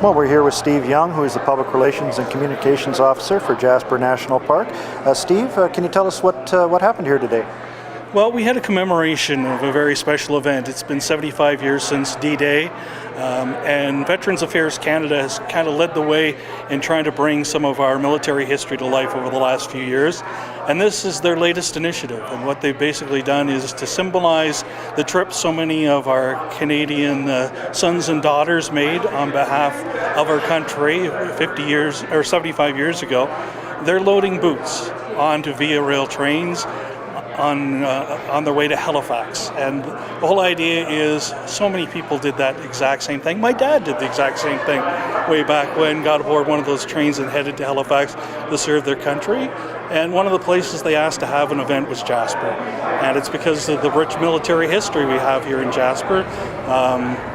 Well, we're here with Steve Young, who is the Public Relations and Communications Officer for Jasper National Park. Steve, can you tell us what happened here today? Well, we had a commemoration of a very special event. It's been 75 years since D-Day, and Veterans Affairs Canada has kind of led the way in trying to bring some of our military history to life over the last few years. And this is their latest initiative, and what they've basically done is to symbolize the trip so many of our Canadian sons and daughters made on behalf of our country 50 years or 75 years ago. They're loading boots onto Via Rail trains on their way to Halifax, and the whole idea is so many people did that exact same thing. My dad did the exact same thing way back when, got aboard one of those trains and headed to Halifax to serve their country. And one of the places they asked to have an event was Jasper, and it's because of the rich military history we have here in Jasper.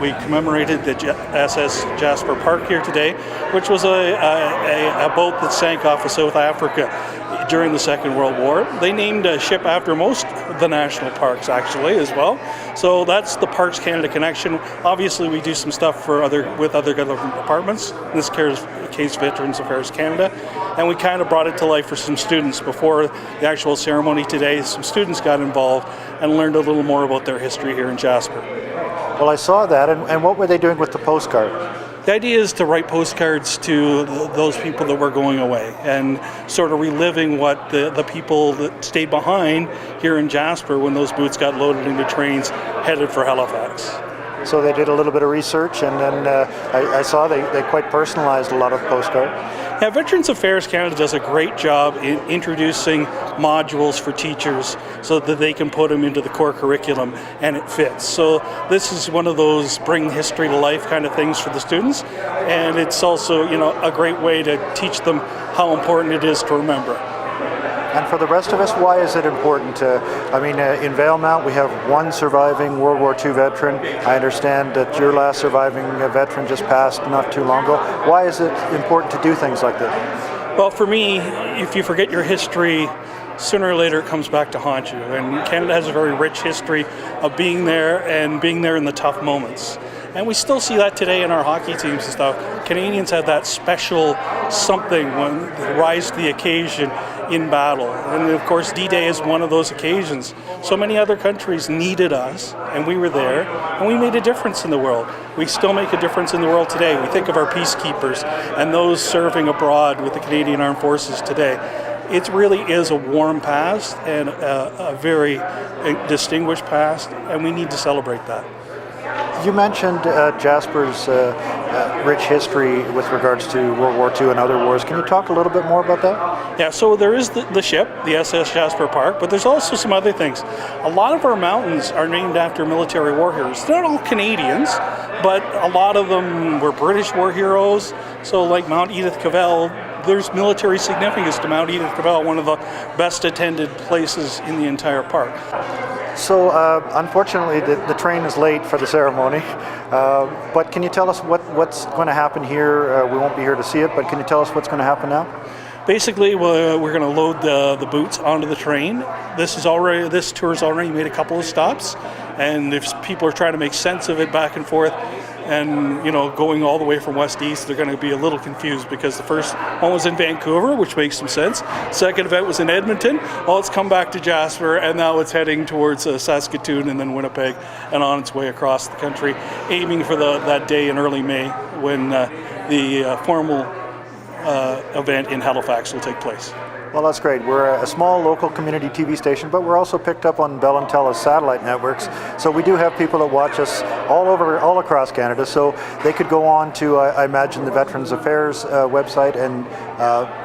We commemorated the SS Jasper Park here today, which was a boat that sank off of South Africa during the Second World War. They named a ship after most of the national parks actually as well. So that's the Parks Canada connection. Obviously we do some stuff with other government departments, in this case Veterans Affairs Canada, and we kind of brought it to life for some students before the actual ceremony today. Some students got involved and learned a little more about their history here in Jasper. Well, I saw that, and what were they doing with the postcard? The idea is to write postcards to those people that were going away and sort of reliving what the people that stayed behind here in Jasper when those boots got loaded into trains headed for Halifax. So they did a little bit of research, and then I saw they quite personalized a lot of the postcard. Yeah, Veterans Affairs Canada does a great job in introducing modules for teachers so that they can put them into the core curriculum and it fits. So this is one of those bring history to life kind of things for the students, and it's also, a great way to teach them how important it is to remember. And for the rest of us, why is it important? In Valemount, we have one surviving World War II veteran. I understand that your last surviving veteran just passed not too long ago. Why is it important to do things like this? Well, for me, if you forget your history, sooner or later it comes back to haunt you. And Canada has a very rich history of being there and being there in the tough moments. And we still see that today in our hockey teams and stuff. Canadians have that special something when they rise to the occasion in battle. And of course, D-Day is one of those occasions. So many other countries needed us, and we were there, and we made a difference in the world. We still make a difference in the world today. We think of our peacekeepers and those serving abroad with the Canadian Armed Forces today. It really is a warm past and a very distinguished past, and we need to celebrate that. You mentioned Jasper's rich history with regards to World War II and other wars. Can you talk a little bit more about that? Yeah, so there is the ship, the SS Jasper Park, but there's also some other things. A lot of our mountains are named after military war heroes. They're not all Canadians, but a lot of them were British war heroes. So like Mount Edith Cavell, there's military significance to Mount Edith Cavell, one of the best attended places in the entire park. So unfortunately the train is late for the ceremony, but can you tell us what's going to happen here? We won't be here to see it, but can you tell us what's going to happen now? Basically, we're going to load the boots onto the train. This tour's already made a couple of stops, and if people are trying to make sense of it back and forth, and going all the way from west to east, they're going to be a little confused because the first one was in Vancouver, which makes some sense. Second event was in Edmonton. Well, it's come back to Jasper, and now it's heading towards Saskatoon and then Winnipeg, and on its way across the country, aiming for that day in early May when the formal event in Halifax will take place. Well, that's great. We're a small local community TV station, but we're also picked up on Bell and Telus satellite networks. So we do have people that watch us all across Canada. So they could go on to, I imagine, the Veterans Affairs website, and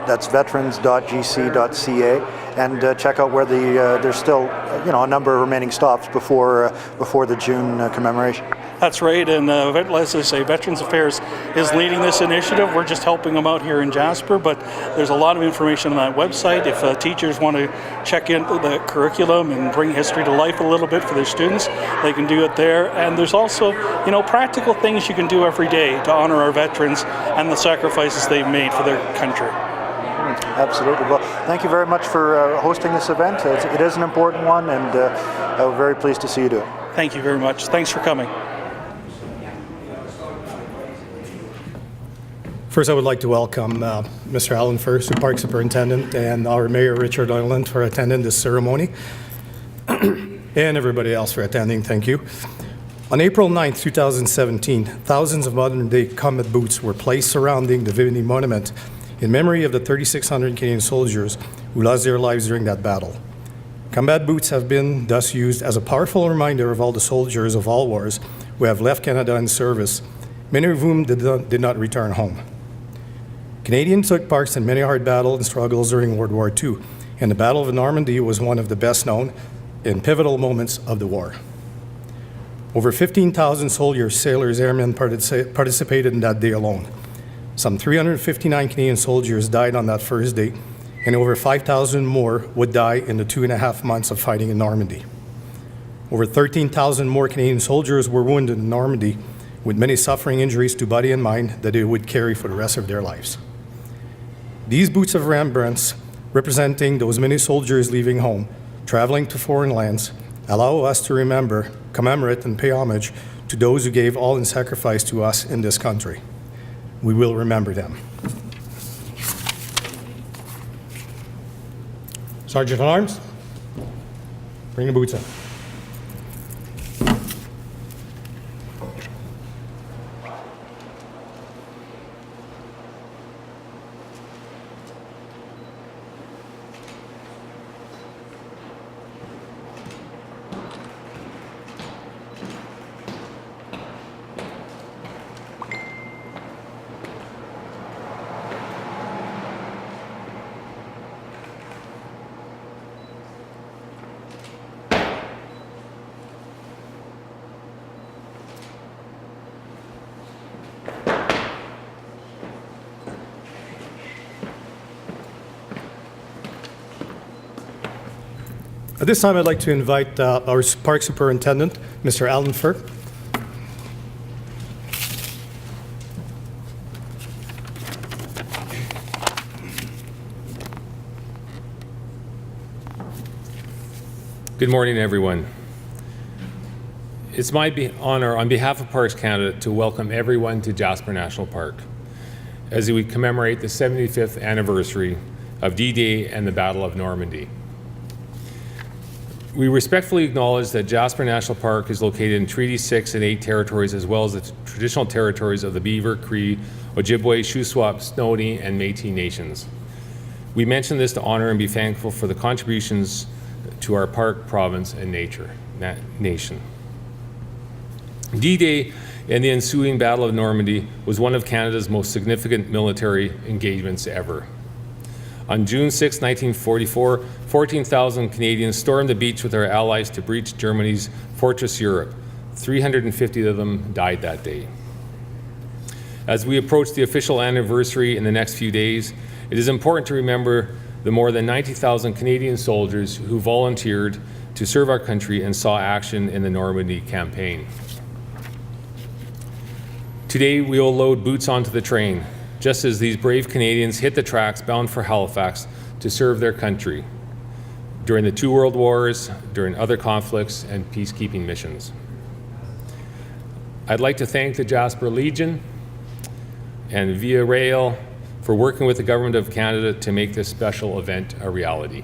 that's veterans.gc.ca, and check out where there's still a number of remaining stops before the June commemoration. That's right, and as I say, Veterans Affairs is leading this initiative. We're just helping them out here in Jasper, but there's a lot of information on that website. If teachers want to check in the curriculum and bring history to life a little bit for their students, they can do it there. And there's also, practical things you can do every day to honor our veterans and the sacrifices they've made for their country. Absolutely. Well, thank you very much for hosting this event. It is an important one, and we're very pleased to see you do it. Thank you very much. Thanks for coming. First, I would like to welcome Mr. Allen First, the Park Superintendent, and our Mayor Richard Ireland for attending this ceremony, and everybody else for attending. Thank you. On April 9, 2017, thousands of modern-day combat boots were placed surrounding the Vimy Monument in memory of the 3,600 Canadian soldiers who lost their lives during that battle. Combat boots have been thus used as a powerful reminder of all the soldiers of all wars who have left Canada in service, many of whom did not return home. Canadians took part in many hard battles and struggles during World War II, and the Battle of Normandy was one of the best known and pivotal moments of the war. Over 15,000 soldiers, sailors, airmen participated in that day alone. Some 359 Canadian soldiers died on that first day, and over 5,000 more would die in the 2.5 months of fighting in Normandy. Over 13,000 more Canadian soldiers were wounded in Normandy, with many suffering injuries to body and mind that they would carry for the rest of their lives. These boots of remembrance, representing those many soldiers leaving home, traveling to foreign lands, allow us to remember, commemorate, and pay homage to those who gave all in sacrifice to us in this country. We will remember them. Sergeant at Arms, bring the boots in. At this time, I'd like to invite our Park Superintendent, Mr. Allen Firth. Good morning, everyone. It's my honor on behalf of Parks Canada to welcome everyone to Jasper National Park as we commemorate the 75th anniversary of D-Day and the Battle of Normandy. We respectfully acknowledge that Jasper National Park is located in Treaty 6 and 8 territories, as well as the traditional territories of the Beaver, Cree, Ojibwe, Shuswap, Stoney, and Métis nations. We mention this to honor and be thankful for the contributions to our park, province, and nation. D-Day and the ensuing Battle of Normandy was one of Canada's most significant military engagements ever. On June 6, 1944, 14,000 Canadians stormed the beach with their allies to breach Germany's Fortress Europe. 350 of them died that day. As we approach the official anniversary in the next few days, it is important to remember the more than 90,000 Canadian soldiers who volunteered to serve our country and saw action in the Normandy campaign. Today, we will load boots onto the train, just as these brave Canadians hit the tracks bound for Halifax to serve their country during the 2 world wars, during other conflicts, and peacekeeping missions. I'd like to thank the Jasper Legion and Via Rail for working with the Government of Canada to make this special event a reality.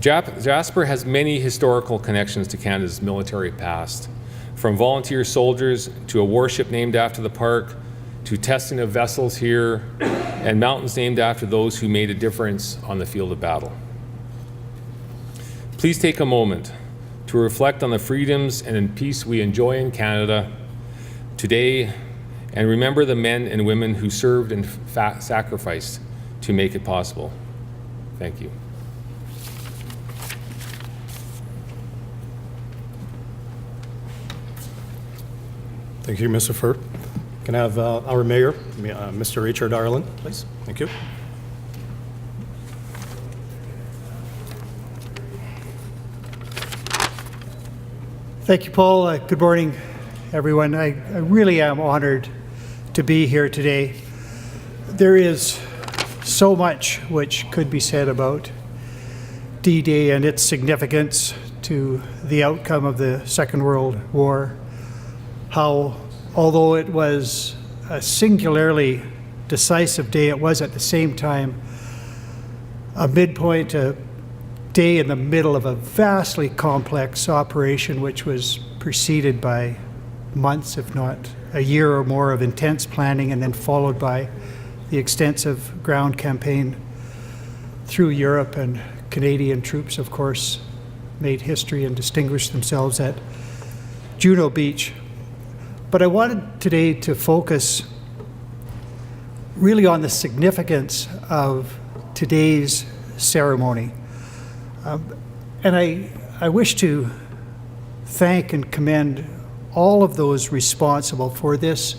Jasper has many historical connections to Canada's military past, from volunteer soldiers to a warship named after the park, to testing of vessels here, and mountains named after those who made a difference on the field of battle. Please take a moment to reflect on the freedoms and peace we enjoy in Canada today, and remember the men and women who served and sacrificed to make it possible. Thank you. Thank you, Mr. Firth. Can I have our Mayor, Mr. Richard Ireland, please? Thank you. Thank you, Paul. Good morning, everyone. I really am honored to be here today. There is so much which could be said about D-Day and its significance to the outcome of the Second World War. How, although it was a singularly decisive day. It was at the same time a midpoint, a day in the middle of a vastly complex operation, which was preceded by months, if not a year or more, of intense planning, and then followed by the extensive ground campaign through Europe. And Canadian troops, of course, made history and distinguished themselves at Juno Beach. But I wanted today to focus really on the significance of today's ceremony. And I wish to thank and commend all of those responsible for this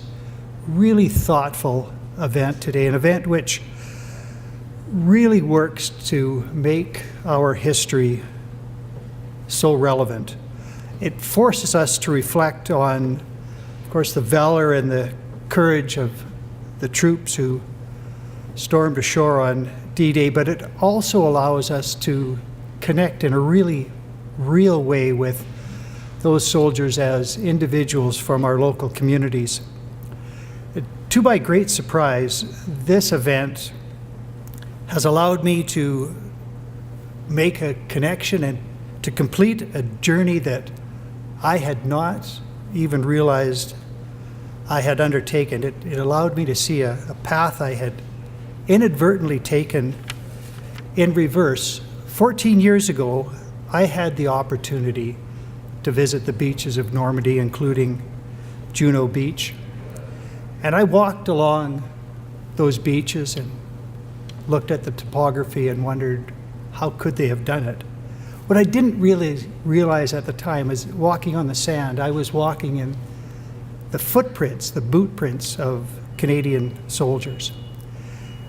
really thoughtful event today, an event which really works to make our history so relevant. It forces us to reflect on, of course, the valor and the courage of the troops who stormed ashore on D-Day, but it also allows us to connect in a really real way with those soldiers as individuals from our local communities. To my great surprise, this event has allowed me to make a connection and to complete a journey that I had not even realized I had undertaken. It allowed me to see a path I had inadvertently taken in reverse. 14 years ago, I had the opportunity to visit the beaches of Normandy, including Juno Beach. And I walked along those beaches and looked at the topography and wondered, how could they have done it? What I didn't really realize at the time is, walking on the sand, I was walking in the footprints, the boot prints of Canadian soldiers.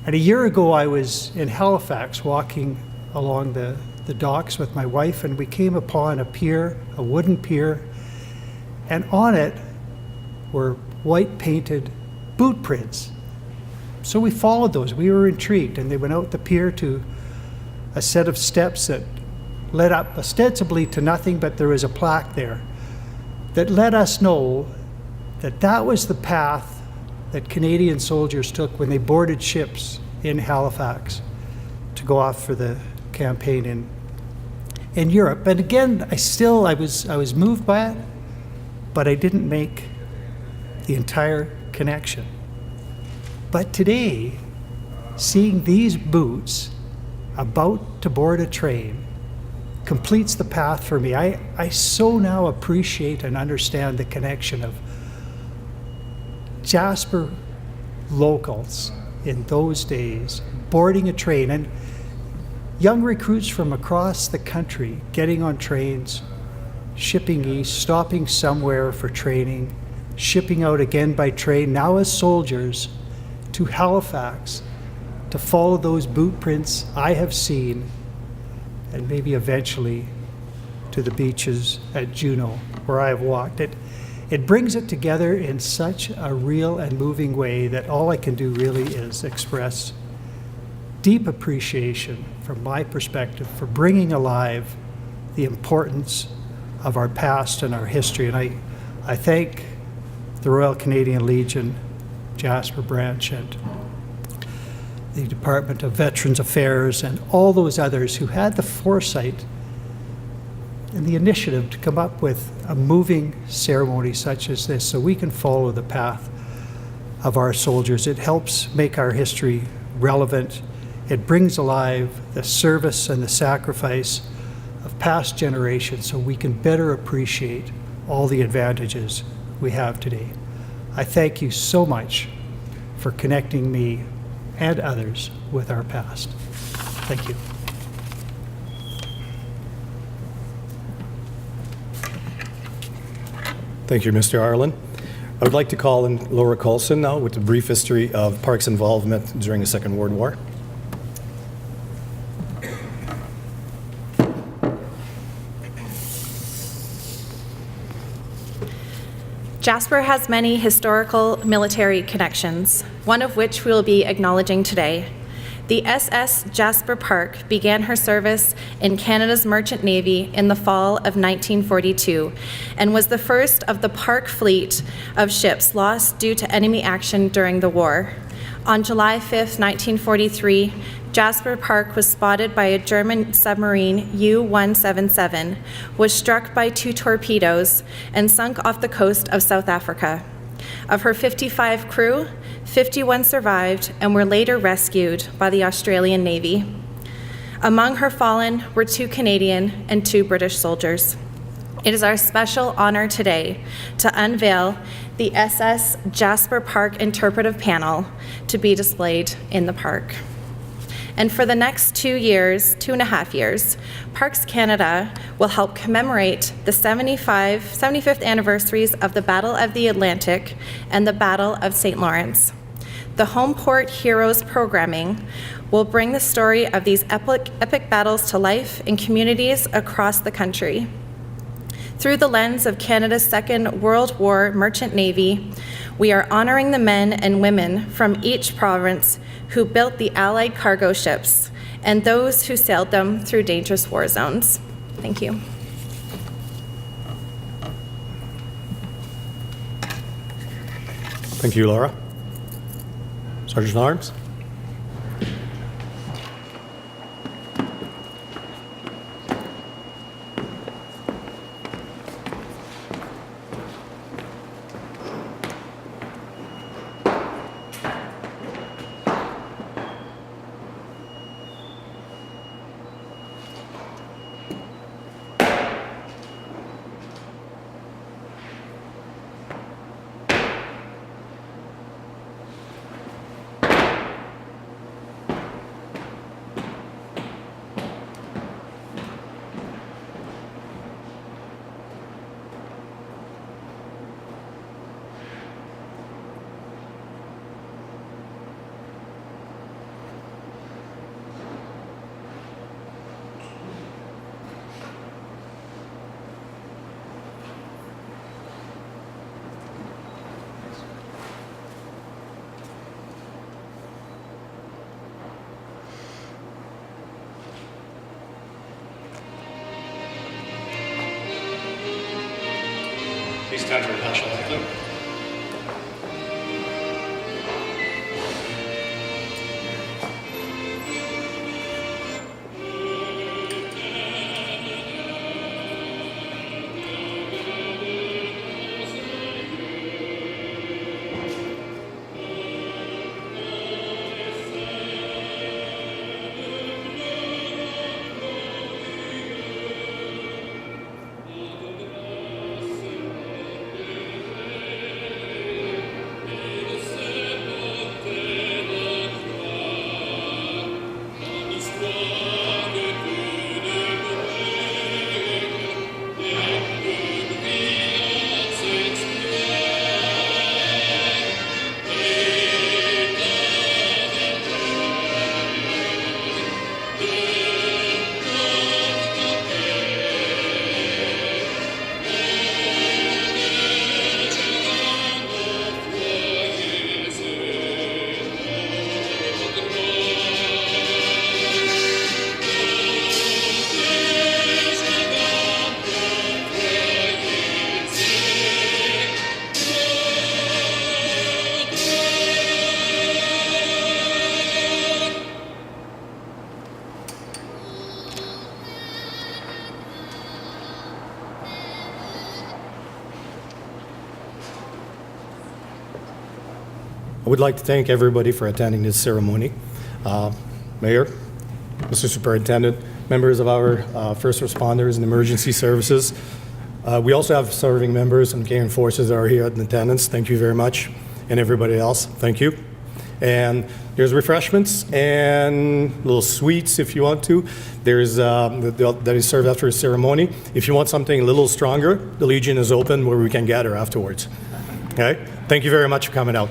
And a year ago, I was in Halifax walking along the docks with my wife, and we came upon a pier, a wooden pier, and on it were white painted boot prints. So we followed those. We were intrigued, and they went out the pier to a set of steps that led up ostensibly to nothing, but there was a plaque there that let us know that that was the path that Canadian soldiers took when they boarded ships in Halifax to go off for the campaign in Europe. And again, I was moved by it, but I didn't make the entire connection. But today, seeing these boots about to board a train completes the path for me. I so now appreciate and understand the connection of Jasper locals in those days boarding a train, and young recruits from across the country getting on trains, shipping east, stopping somewhere for training, shipping out again by train, now as soldiers, to Halifax to follow those boot prints I have seen, and maybe eventually to the beaches at Juno where I have walked. It brings it together in such a real and moving way that all I can do really is express deep appreciation from my perspective for bringing alive the importance of our past and our history. And I thank the Royal Canadian Legion, Jasper branch, and the Department of Veterans Affairs, and all those others who had the foresight and the initiative to come up with a moving ceremony such as this so we can follow the path of our soldiers. It helps make our history relevant. It brings alive the service and the sacrifice of past generations so we can better appreciate all the advantages we have today. I thank you so much for connecting me and others with our past. Thank you. Thank you, Mr. Arlen. I would like to call in Laura Coulson now with a brief history of Parks involvement during the Second World War. Jasper has many historical military connections, one of which we will be acknowledging today. The SS Jasper Park began her service in Canada's Merchant Navy in the fall of 1942 and was the first of the Park fleet of ships lost due to enemy action during the war. On July 5, 1943, Jasper Park was spotted by a German submarine U-177, was struck by 2 torpedoes, and sunk off the coast of South Africa. Of her 55 crew, 51 survived and were later rescued by the Australian Navy. Among her fallen were 2 Canadian and 2 British soldiers. It is our special honor today to unveil the SS Jasper Park Interpretive Panel to be displayed in the park. And for the next 2.5 years, Parks Canada will help commemorate the 75th anniversaries of the Battle of the Atlantic and the Battle of St. Lawrence. The Home Port Heroes programming will bring the story of these epic battles to life in communities across the country. Through the lens of Canada's Second World War Merchant Navy, we are honoring the men and women from each province who built the Allied cargo ships and those who sailed them through dangerous war zones. Thank you. Thank you, Laura. Sergeant at Arms. Please stand for the national anthem. I would like to thank everybody for attending this ceremony. Mayor, Mr. Superintendent, members of our first responders and emergency services. We also have serving members and Canadian Forces that are here in attendance. Thank you very much. And everybody else, thank you. And there's refreshments and little sweets if you want to. There's that is served after a ceremony. If you want something a little stronger, the Legion is open where we can gather afterwards. Okay? Thank you very much for coming out.